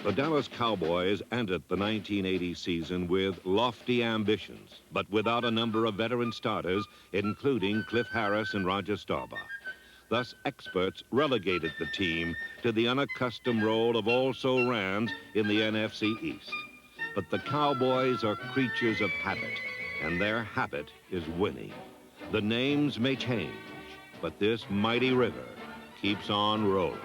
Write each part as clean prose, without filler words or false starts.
The Dallas Cowboys entered the 1980 season with lofty ambitions, but without a number of veteran starters, including Cliff Harris and Roger Staubach. Thus, experts relegated the team to the unaccustomed role of also-rans in the NFC East. But the Cowboys are creatures of habit, and their habit is winning. The names may change, but this mighty river keeps on rolling.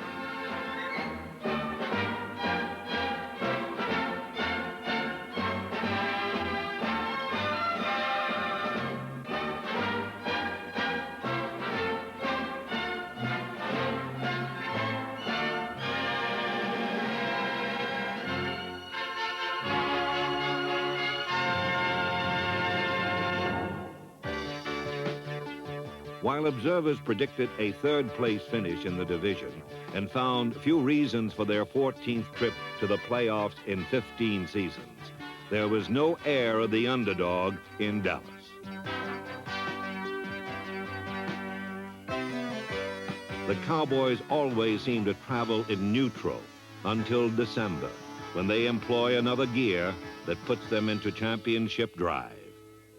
While observers predicted a third-place finish in the division and found few reasons for their 14th trip to the playoffs in 15 seasons, there was no air of the underdog in Dallas. The Cowboys always seem to travel in neutral until December, when they employ another gear that puts them into championship drive.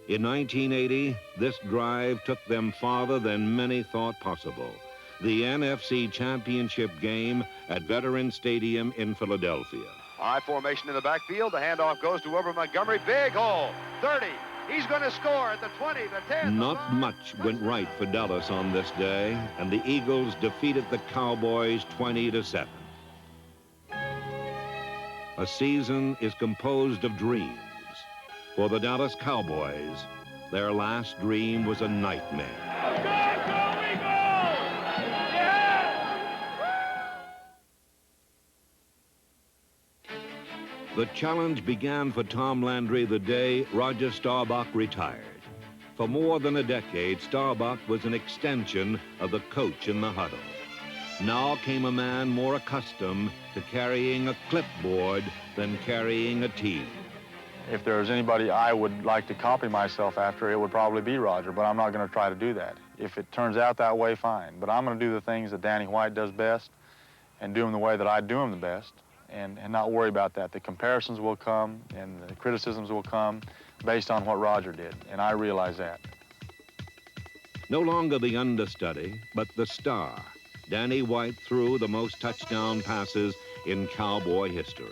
In 1980, this drive took them farther than many thought possible. The NFC Championship game at Veterans Stadium in Philadelphia. High formation in the backfield. The handoff goes to Wilbur Montgomery. Big hole. 30. He's going to score at the 20, the 10. Not much went right for Dallas on this day, and the Eagles defeated the Cowboys 20-7. A season is composed of dreams. For the Dallas Cowboys, their last dream was a nightmare. Go, Eagles! Yeah! The challenge began for Tom Landry the day Roger Staubach retired. For more than a decade, Staubach was an extension of the coach in the huddle. Now came a man more accustomed to carrying a clipboard than carrying a team. If there's anybody I would like to copy myself after, it would probably be Roger, but I'm not going to try to do that. If it turns out that way, fine. But I'm going to do the things that Danny White does best and do them the way that I do them the best and not worry about that. The comparisons will come and the criticisms will come based on what Roger did, and I realize that. No longer the understudy, but the star. Danny White threw the most touchdown passes in Cowboy history.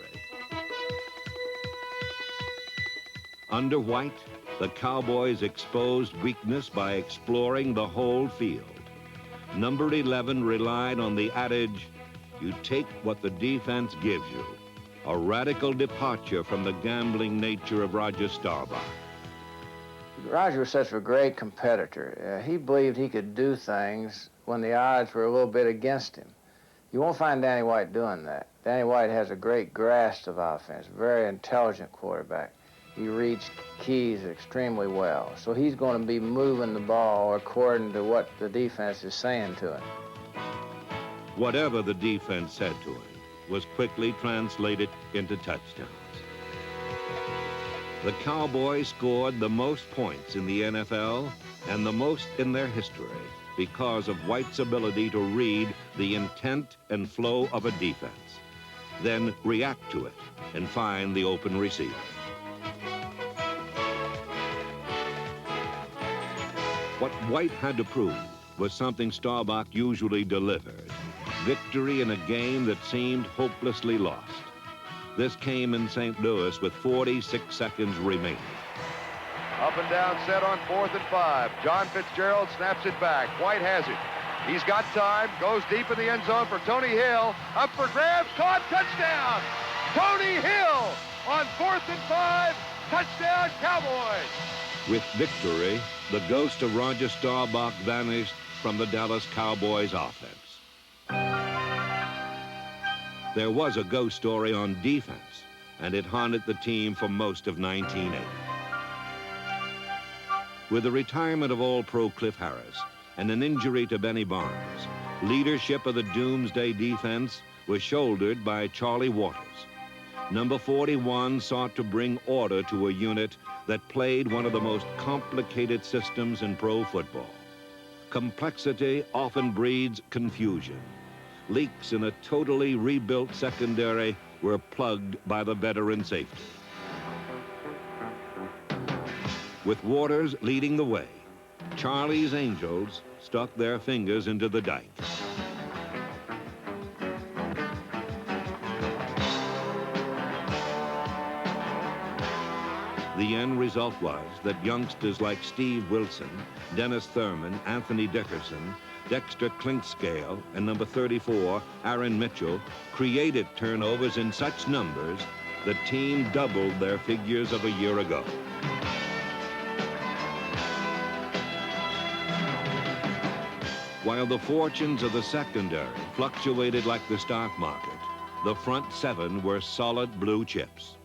Under White, the Cowboys exposed weakness by exploring the whole field. Number 11 relied on the adage, you take what the defense gives you, a radical departure from the gambling nature of Roger Staubach. Roger was such a great competitor. He believed he could do things when the odds were a little bit against him. You won't find Danny White doing that. Danny White has a great grasp of offense, very intelligent quarterback. He reads keys extremely well. So he's going to be moving the ball according to what the defense is saying to him. Whatever the defense said to him was quickly translated into touchdowns. The Cowboys scored the most points in the NFL and the most in their history because of White's ability to read the intent and flow of a defense, then react to it and find the open receiver. What White had to prove was something Staubach usually delivered, victory in a game that seemed hopelessly lost. This came in St. Louis with 46 seconds remaining. Up and down set on 4th and 5. John Fitzgerald snaps it back. White has it. He's got time, goes deep in the end zone for Tony Hill. Up for grabs, caught, touchdown! Tony Hill on 4th and 5, touchdown Cowboys! With victory, the ghost of Roger Staubach vanished from the Dallas Cowboys offense. There was a ghost story on defense, and it haunted the team for most of 1980. With the retirement of All-Pro Cliff Harris and an injury to Benny Barnes, leadership of the Doomsday defense was shouldered by Charlie Waters. Number 41 sought to bring order to a unit that played one of the most complicated systems in pro football. Complexity often breeds confusion. Leaks in a totally rebuilt secondary were plugged by the veteran safety. With Waters leading the way, Charlie's Angels stuck their fingers into the dike. The end result was that youngsters like Steve Wilson, Dennis Thurman, Anthony Dickerson, Dexter Clinkscale, and number 34, Aaron Mitchell, created turnovers in such numbers the team doubled their figures of a year ago. While the fortunes of the secondary fluctuated like the stock market, the front seven were solid blue chips.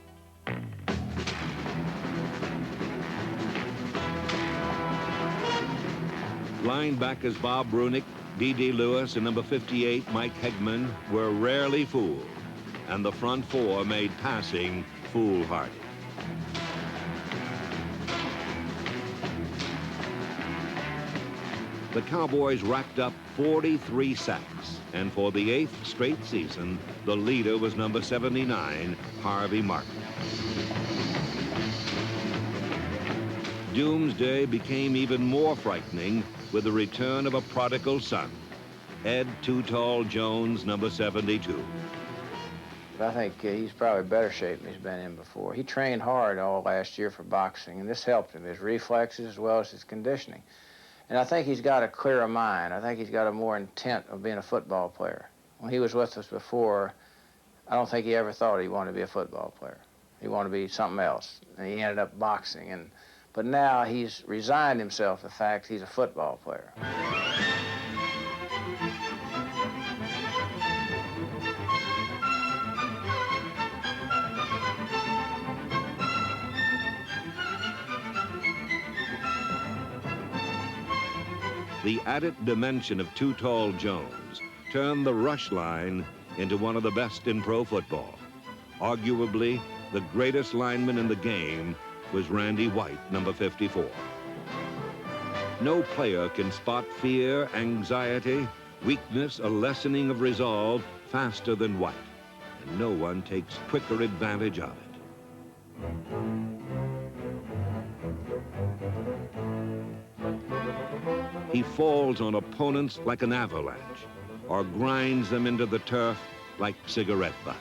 Linebackers Bob Brunick, D.D. Lewis, and number 58, Mike Hegman, were rarely fooled, and the front four made passing foolhardy. The Cowboys racked up 43 sacks, and for the 8th straight season, the leader was number 79, Harvey Martin. Doomsday became even more frightening with the return of a prodigal son, Ed Too Tall Jones, number 72. I think he's probably better shape than he's been in before. He trained hard all last year for boxing, and this helped him, his reflexes as well as his conditioning. And I think he's got a clearer mind. I think he's got a more intent of being a football player. When he was with us before, I don't think he ever thought he wanted to be a football player. He wanted to be something else, and he ended up boxing. But now he's resigned himself to the fact he's a football player. The added dimension of Too Tall Jones turned the rush line into one of the best in pro football. Arguably, the greatest lineman in the game was Randy White, number 54. No player can spot fear, anxiety, weakness, a lessening of resolve faster than White, and no one takes quicker advantage of it. He falls on opponents like an avalanche, or grinds them into the turf like cigarette butts.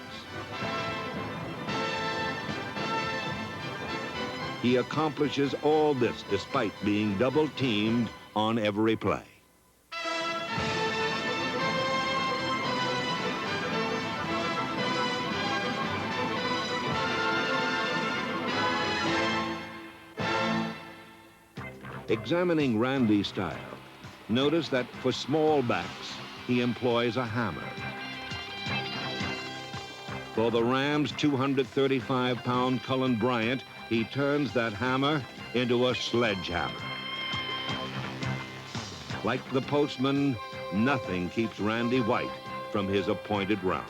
He accomplishes all this despite being double-teamed on every play. Examining Randy's style, notice that for small backs, he employs a hammer. For the Rams' 235-pound Cullen Bryant, he turns that hammer into a sledgehammer. Like the postman, nothing keeps Randy White from his appointed rounds.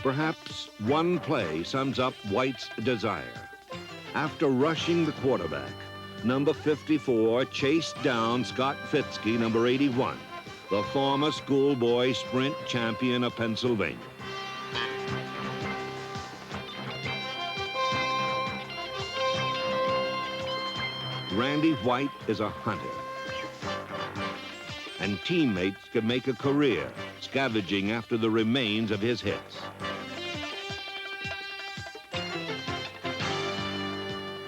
Perhaps one play sums up White's desire. After rushing the quarterback, number 54 chased down Scott Fitzke, number 81, the former schoolboy sprint champion of Pennsylvania. Randy White is a hunter, and teammates can make a career scavenging after the remains of his hits.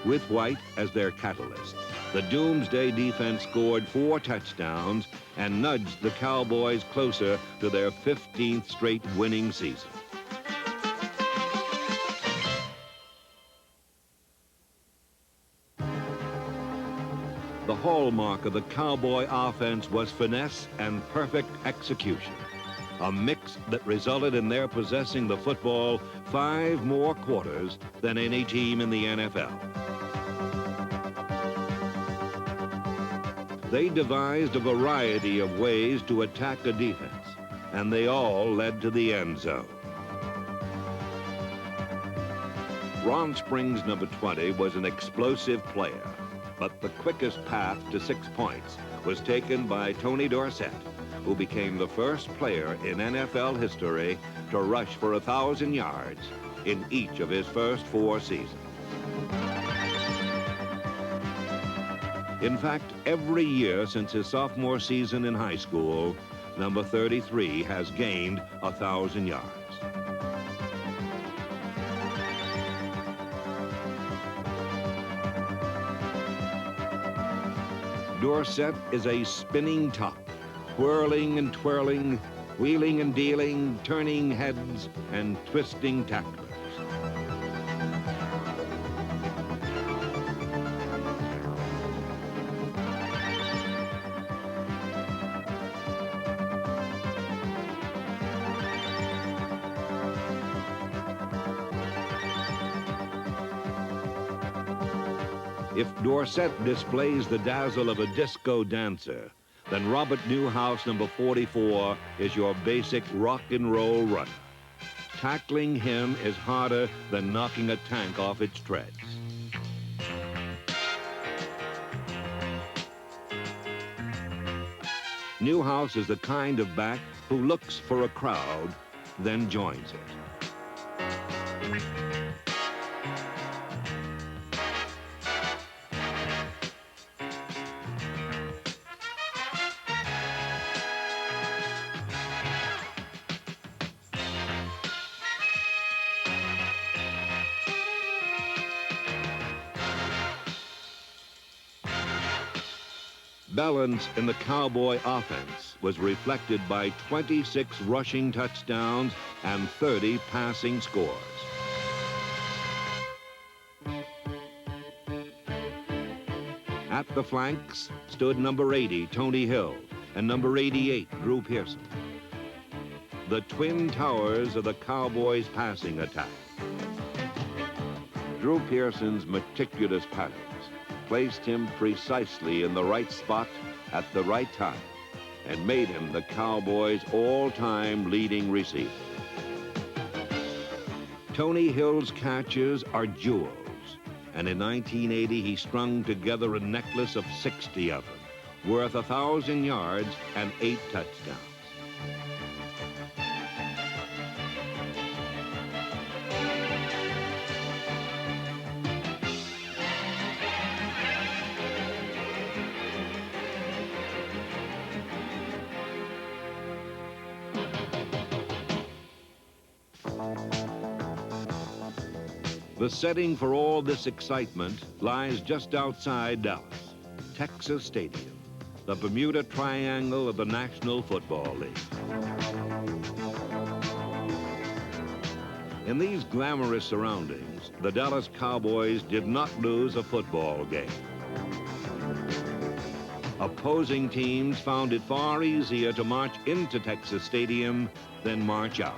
With White as their catalyst, the Doomsday defense scored 4 touchdowns and nudged the Cowboys closer to their 15th straight winning season. The hallmark of the Cowboy offense was finesse and perfect execution, a mix that resulted in their possessing the football 5 more quarters than any team in the NFL. They devised a variety of ways to attack a defense, and they all led to the end zone. Ron Spring's number 20 was an explosive player, but the quickest path to 6 points was taken by Tony Dorsett, who became the first player in NFL history to rush for 1,000 yards in each of his first 4 seasons. In fact, every year since his sophomore season in high school, number 33 has gained 1,000 yards. Dorsett is a spinning top, whirling and twirling, wheeling and dealing, turning heads, and twisting tacklers. If Dorsett displays the dazzle of a disco dancer, then Robert Newhouse, number 44, is your basic rock and roll runner. Tackling him is harder than knocking a tank off its treads. Newhouse is the kind of back who looks for a crowd, then joins it. Balance in the Cowboy offense was reflected by 26 rushing touchdowns and 30 passing scores. At the flanks stood number 80, Tony Hill, and number 88, Drew Pearson. The twin towers of the Cowboys' passing attack. Drew Pearson's meticulous patterns placed him precisely in the right spot at the right time and made him the Cowboys' all-time leading receiver. Tony Hill's catches are jewels, and in 1980 he strung together a necklace of 60 of them, worth 1,000 yards and 8 touchdowns. The setting for all this excitement lies just outside Dallas, Texas Stadium, the Bermuda Triangle of the National Football League. In these glamorous surroundings, the Dallas Cowboys did not lose a football game. Opposing teams found it far easier to march into Texas Stadium than march out.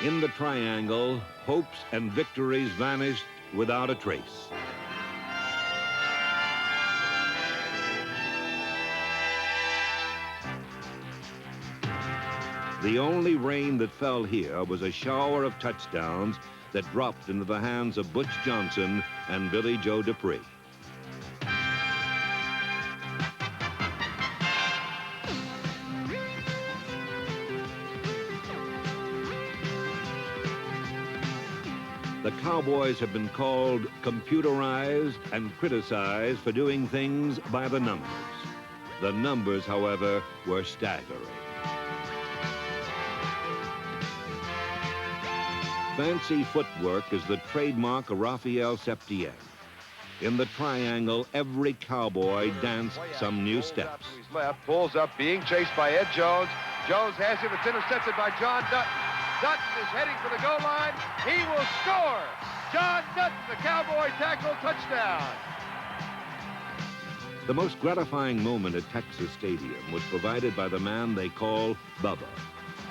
In the triangle, hopes and victories vanished without a trace. The only rain that fell here was a shower of touchdowns that dropped into the hands of Butch Johnson and Billy Joe Dupree. The Cowboys have been called computerized and criticized for doing things by the numbers. The numbers, however, were staggering. Fancy footwork is the trademark of Raphael Septien. In the triangle, every Cowboy danced some new steps. Left, pulls up, being chased by Ed Jones. Jones has him. It's intercepted by John Dutton. Dutton is heading for the goal line. He will score. John Dutton, the Cowboy tackle, touchdown. The most gratifying moment at Texas Stadium was provided by the man they call Bubba.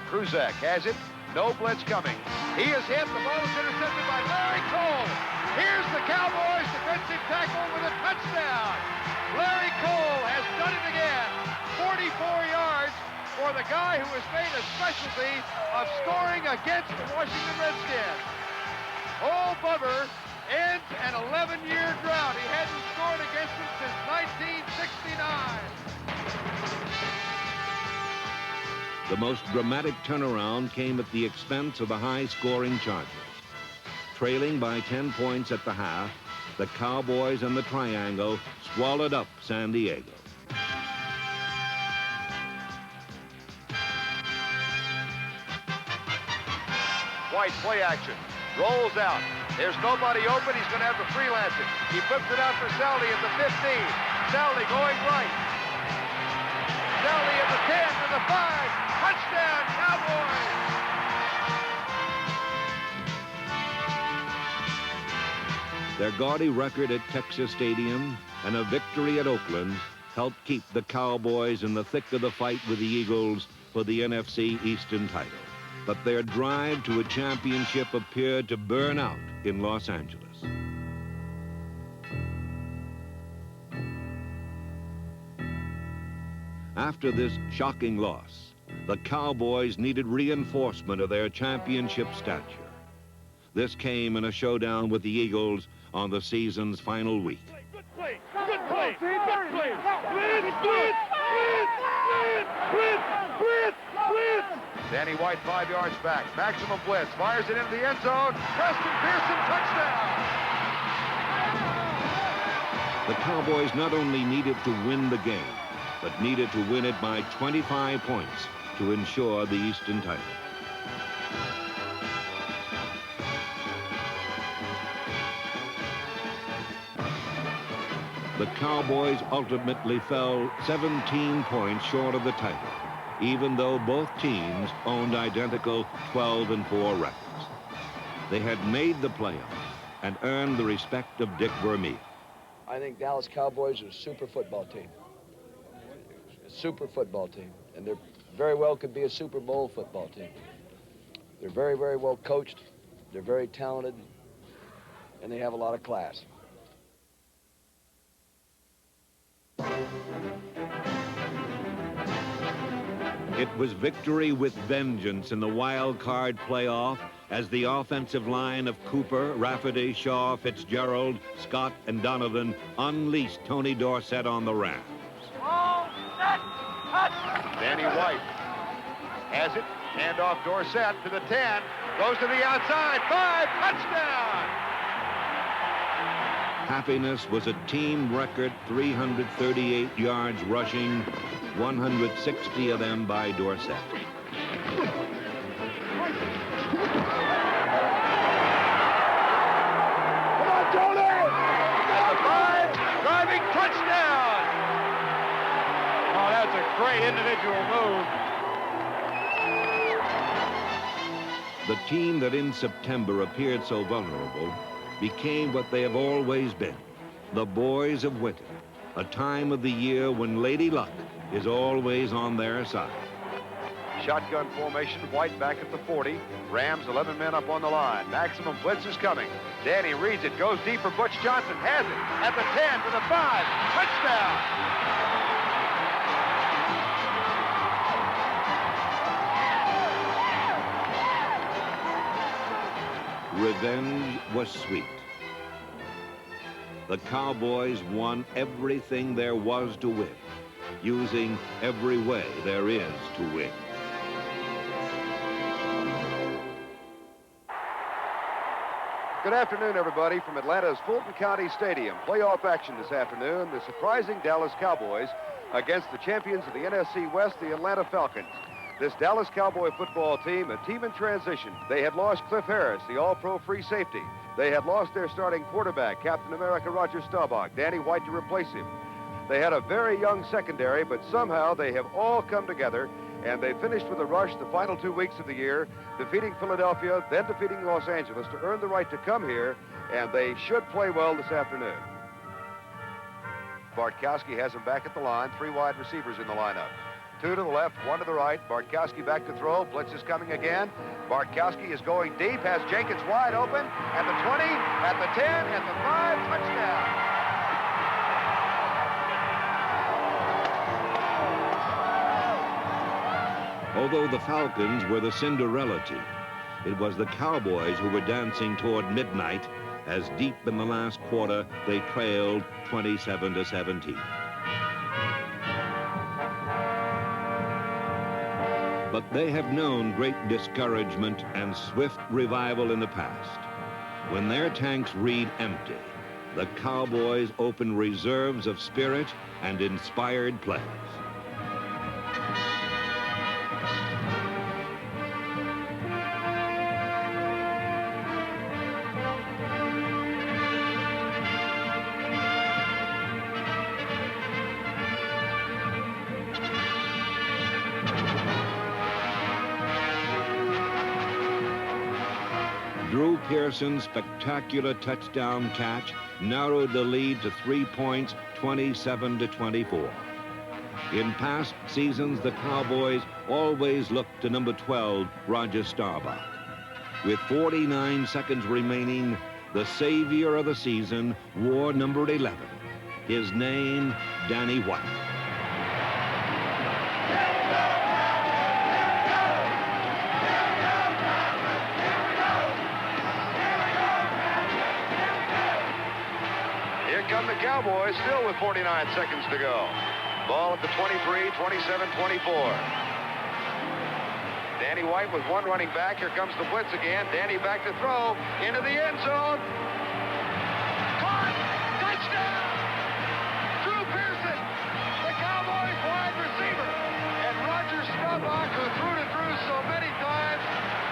Kruzak has it. No blitz coming. He is hit. The ball is intercepted by Larry Cole. Here's the Cowboys defensive tackle with a touchdown. Larry Cole has done it again. 44 yards for the guy who has made a specialty of scoring against the Washington Redskins. Old Bubber ends an 11-year drought. He hadn't scored against them since 1969. The most dramatic turnaround came at the expense of the high-scoring Chargers. Trailing by 10 points at the half, the Cowboys and the Triangle swallowed up San Diego. White play action. Rolls out. There's nobody open. He's going to have to freelance it. He flips it out for Saldi at the 15. Saldi going right. Saldi at the 10 to the 5. Touchdown, Cowboys! Their gaudy record at Texas Stadium and a victory at Oakland helped keep the Cowboys in the thick of the fight with the Eagles for the NFC Eastern title. But their drive to a championship appeared to burn out in Los Angeles. After this shocking loss, the Cowboys needed reinforcement of their championship stature. This came in a showdown with the Eagles on the season's final week. Good play. Good play. Good play. Blitz, blitz, blitz, blitz, blitz, blitz. Danny White 5 yards back. Maximum blitz. Fires it into the end zone. Preston Pearson, touchdown. The Cowboys not only needed to win the game, but needed to win it by 25 points to ensure the Eastern title. The Cowboys ultimately fell 17 points short of the title, even though both teams owned identical 12-4 records. They had made the playoffs and earned the respect of Dick Vermeil. I think Dallas Cowboys are a super football team. A super football team. And they very well could be a Super Bowl football team. They're very, very well coached. They're very talented. And they have a lot of class. It was victory with vengeance in the wild card playoff as the offensive line of Cooper, Rafferty, Shaw, Fitzgerald, Scott, and Donovan unleashed Tony Dorsett on the Rams. Danny White has it. Hand off Dorsett to the 10. Goes to the outside. 5. Touchdown! Happiness was a team record 338 yards rushing, 160 of them by Dorsett. Come on, Tony! At the 5, driving touchdown! Oh, that's a great individual move. The team that in September appeared so vulnerable became what they have always been, the boys of winter, a time of the year when Lady Luck is always on their side. Shotgun formation, White back at the 40. Rams 11 men up on the line. Maximum blitz is coming. Danny reads it, goes deep for Butch Johnson, has it at the 10 to the 5. Touchdown! Revenge was sweet. The Cowboys won everything there was to win, using every way there is to win. Good afternoon, everybody, from Atlanta's Fulton County Stadium. Playoff action this afternoon. The surprising Dallas Cowboys against the champions of the NFC West, the Atlanta Falcons. This Dallas Cowboy football team, a team in transition. They had lost Cliff Harris, the all-pro free safety. They had lost their starting quarterback, Captain America Roger Staubach, Danny White to replace him. They had a very young secondary, but somehow they have all come together, and they finished with a rush the final 2 weeks of the year, defeating Philadelphia, then defeating Los Angeles to earn the right to come here, and they should play well this afternoon. Bartkowski has him back at the line, 3 wide receivers in the lineup. 2 to the left, 1 to the right. Bartkowski back to throw. Blitz is coming again. Bartkowski is going deep, has Jenkins wide open at the 20, at the 10, at the 5, touchdown. Although the Falcons were the Cinderella team, it was the Cowboys who were dancing toward midnight as deep in the last quarter they trailed 27-17. But they have known great discouragement and swift revival in the past. When their tanks read empty, the Cowboys open reserves of spirit and inspired plays. Drew Pearson's spectacular touchdown catch narrowed the lead to 3 points, 27-24. In past seasons, the Cowboys always looked to number 12, Roger Staubach. With 49 seconds remaining, the savior of the season wore number 11. His name, Danny White. Come the Cowboys, still with 49 seconds to go. Ball at the 23, 27-24. Danny White with one running back. Here comes the blitz again. Danny back to throw into the end zone. Caught! Touchdown! Drew Pearson, the Cowboys wide receiver. And Roger Staubach, who threw to Drew so many times,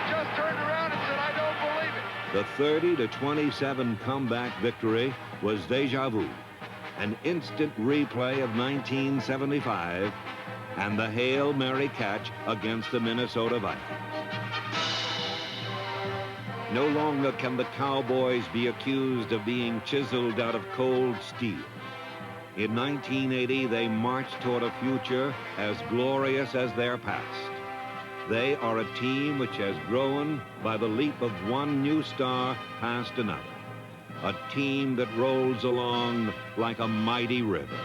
just turned around and said, I don't believe it. The 30-27 comeback victory was deja vu, an instant replay of 1975 and the Hail Mary catch against the Minnesota Vikings. No longer can the Cowboys be accused of being chiseled out of cold steel. In 1980, they marched toward a future as glorious as their past. They are a team which has grown by the leap of one new star past another. A team that rolls along like a mighty river.